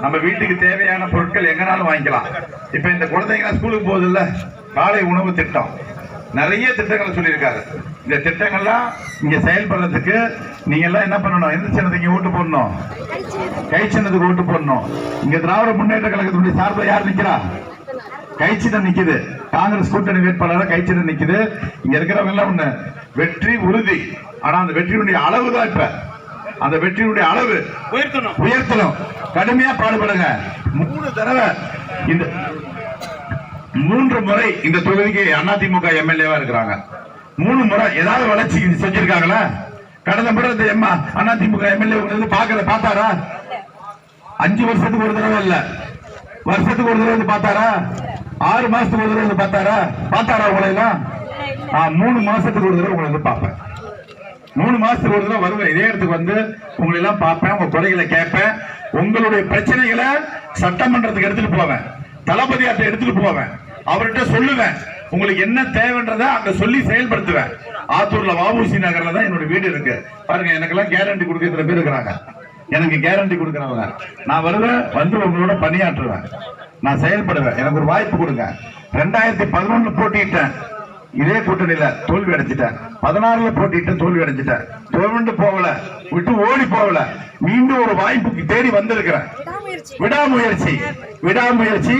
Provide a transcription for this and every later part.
நம்ம வீட்டுக்கு தேவையான பொருட்கள் எங்கனாலும் வாங்கிக்கலாம். இப்ப இந்த குழந்தைங்க ஸ்கூலுக்கு போகுது இல்ல, காலை உணவு திட்டம் நிறைய திட்டங்களை சொல்லியிருக்காரு. இந்த திட்டங்கள்லாம் இங்க செயல்படுறதுக்கு நீங்க எல்லாம் என்ன பண்ணணும்? எந்த சின்னத்துக்கு ஓட்டு போடணும்? கை சின்னத்துக்கு ஓட்டு போடணும். இங்க திராவிட முன்னேற்ற கழகத்தினுடைய சார்பில் யார் நிக்கிறா? கை சின்னம் நிக்குது. காங்கிரஸ் கூட்டணி வேட்பாளராக கை சின்னம் நிக்குது. இங்க இருக்கிறவங்க எல்லாம் ஒண்ணு, வெற்றி உறுதி. ஆனா அந்த வெற்றியினுடைய அளவு தான் இப்ப, அந்த வெற்றியினுடைய அளவு உயர்த்தணும். கடுமையா பாடுபடுங்க. 3 தடவை இந்த 3 முறை இந்த தொகுதிக்கு அதிமுக எம்எல்ஏவா இருக்கிறாங்க. 3 முறை ஏதாவது வளர்ச்சி செஞ்சிருக்காங்களா? கடந்த முறை இந்த அதிமுக எம்எல்ஏ பார்த்தாரா? 5 வருஷத்துக்கு ஒரு தடவை இல்ல, வருஷத்துக்கு ஒரு தடவை பார்த்தாரா? 6 மாசத்துக்கு ஒரு தடவை பார்த்தாரா உங்களை எல்லாம்? 3 மாசத்துக்கு ஒரு தடவை உங்களை பார்ப்பேன். 3 மாசத்துக்கு ஒரு தடவை வருவேன். இதே இடத்துக்கு வந்து உங்களை எல்லாம் பார்ப்பேன், உங்க குறைகளை கேட்பேன், உங்களுடைய பிரச்சனைகளை சட்டமன்றத்துக்கு எடுத்துட்டு போவேன், தளபதியாட்ட எடுத்துட்டு போவேன், அவர்கிட்ட சொல்லுவேன், உங்களுக்கு என்ன தேவைன்றத அங்க சொல்லி செயல்படுத்துவேன். ஆத்தூர்ல வஉசி நகர்ல தான் என்னோட வீடு இருக்கு. பாருங்க, எனக்கெல்லாம் கேரண்டி கொடுக்கிற பேர் இருக்கிறாங்க. எனக்கு கேரண்டி கொடுக்கறவங்க. நான் வருவேன், வந்து உங்களோட பணியாற்றுவேன், நான் செயல்படுவேன். எனக்கு ஒரு வாய்ப்பு கொடுங்க. 2011 போட்டிட்டேன், இதே கூட்டணியில தோல்வி அடைஞ்சிட்டேன். 16 போட்டிட்டு தோல்வி அடைஞ்சிட்டேன். தோல்வி போகல, விட்டு ஓடி போகல, மீண்டும் ஒரு வாய்ப்புக்கு தேடி வந்திருக்கிறேன். விடாமுயற்சி, விடாமுயற்சி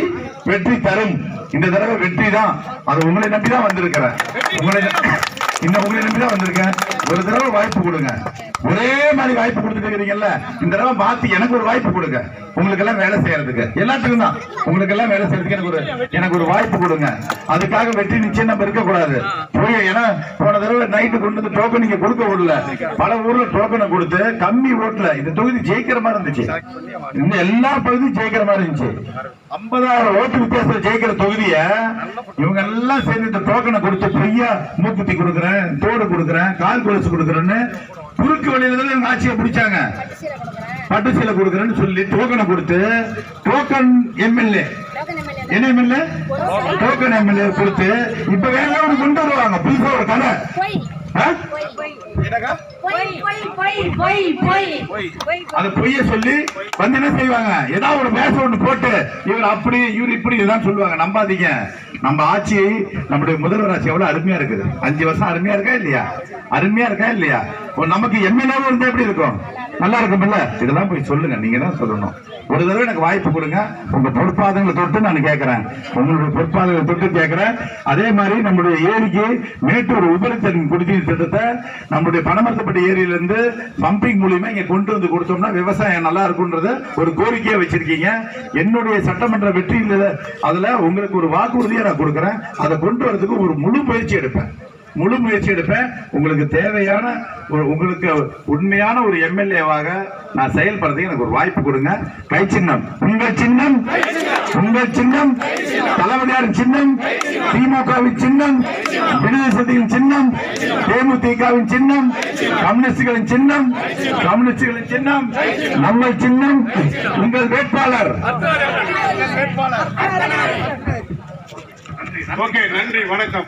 வெற்றி தரும். இந்த தடவை வெற்றி தான். அது உங்களை நம்பிதான் வந்திருக்கிறேன். உங்களை நம்பிதான் வந்திருக்கேன். ஒரு தடவை வாய்ப்பு கொடுங்க. ஒரே மாதிரி வாய்ப்பு கொடுத்துட்டு இருக்கிறீங்கல்ல, இந்த தடவை மாத்தி எனக்கு ஒரு வாய்ப்பு கொடுங்க. உங்களுக்கு எல்லாம் வேலை செய்யறதுக்கு, எல்லாத்துக்கும் தான், உங்களுக்கு எல்லாம் வேலை செய்யறதுக்கு எனக்கு ஒரு வாய்ப்பு கொடுங்க. அதுக்காக வெற்றி நிச்சயம் நம்ம இருக்கக்கூடாது. ஏன்னா போன தடவை நைட்டு கொண்டு வந்து டோக்கன் நீங்க கொடுக்க விடல. பல ஊர்ல டோக்கனை கொடுத்து கம்மி ஓட்டுல இந்த தொகுதி ஜெயிக்கிற மாதிரி இருந்துச்சு. இந்த எல்லா பகுதியும் ஜெயிக்கிற மாதிரி இருந்துச்சு. 50,000 ஓட்டு வித்தியாசம் ஜெயிக்கிற தொகுதிய இவங்க எல்லாம் சேர்ந்து இந்த டோக்கனை கொடுத்து பொய்யா மூக்குத்தி கொடுக்குறேன், தோடு கொடுக்குறேன், கால் கொலுசு கொடுக்குறேன்னு குறுக்கு வழியில இவங்க ஆட்சியை பிடிச்சாங்க. பட்டு சீலை கொடுக்குறேன்னு சொல்லி டோக்கனை கொடுத்து, டோக்கன் எம்எல்ஏ என்ன எம்எல்ஏ டோக்கன் எம்எல்ஏ கொடுத்து இப்ப வேற கொண்டு வருவாங்க புதுசா ஒரு கதை. அது பொய்ய சொல்லி வந்து என்ன செய்வாங்க? ஏதாவது ஒரு மேச ஒண்ணு போட்டு இவர் அப்படி இவர் இப்படி இதான் சொல்லுவாங்க. நம்பாதீங்க. நம்ம ஆட்சி, நம்முடைய முதல்வர் ஆட்சி எவ்வளவு அருமையா இருக்குது. 5 வருஷம் அருமையா இருக்கா இல்லையா? அருமையா இருக்கா இல்லையா? நமக்கு எம்எல்ஏவும் இருந்தா எப்படி இருக்கும்? நல்லா இருக்கும்ல? இதெல்லாம் போய் சொல்லுங்க, நீங்க தான் சொல்லணும். ஒரு தடவை எனக்கு வாய்ப்பு கொடுங்க. உங்க பொறுப்பாதங்களை தொட்டு நான் கேட்கிறேன், உங்களுடைய பொறுப்பாதங்களை தொட்டு கேட்கிறேன். அதே மாதிரி நம்முடைய ஏரிக்கு மேட்டூர் உபரி குடிநீர் திட்டத்தை நம்முடைய பனமரத்தப்பட்டி ஏரியில இருந்து பம்பிங் மூலியமா இங்க கொண்டு வந்து கொடுத்தோம்னா விவசாயம் நல்லா இருக்கும்ன்றத ஒரு கோரிக்கையா வச்சிருக்கீங்க. என்னுடைய சட்டமன்ற வெற்றியில அதுல உங்களுக்கு ஒரு வாக்குறுதியை நான் கொடுக்கிறேன். அதை கொண்டு வரதுக்கு ஒரு முழு முயற்சி எடுப்பேன். உங்களுக்கு தேவையான உங்களுக்கு உண்மையான ஒரு எம்எல்ஏவாக நான் செயல்படுறதுக்கு எனக்கு ஒரு வாய்ப்பு கொடுங்க. கை சின்னம் உங்கள் சின்னம், உங்கள் சின்னம் தளபதியாரின் சின்னம், திமுகவின் சின்னம், விடுதலை சிறுத்தைகளின் சின்னம், தேமுதிகவின் சின்னம், கம்யூனிஸ்டுகளின் சின்னம், கம்யூனிஸ்டுகளின் சின்னம், நம்ம சின்னம், உங்கள் வேட்பாளர். ஓகே, நன்றி, வணக்கம்.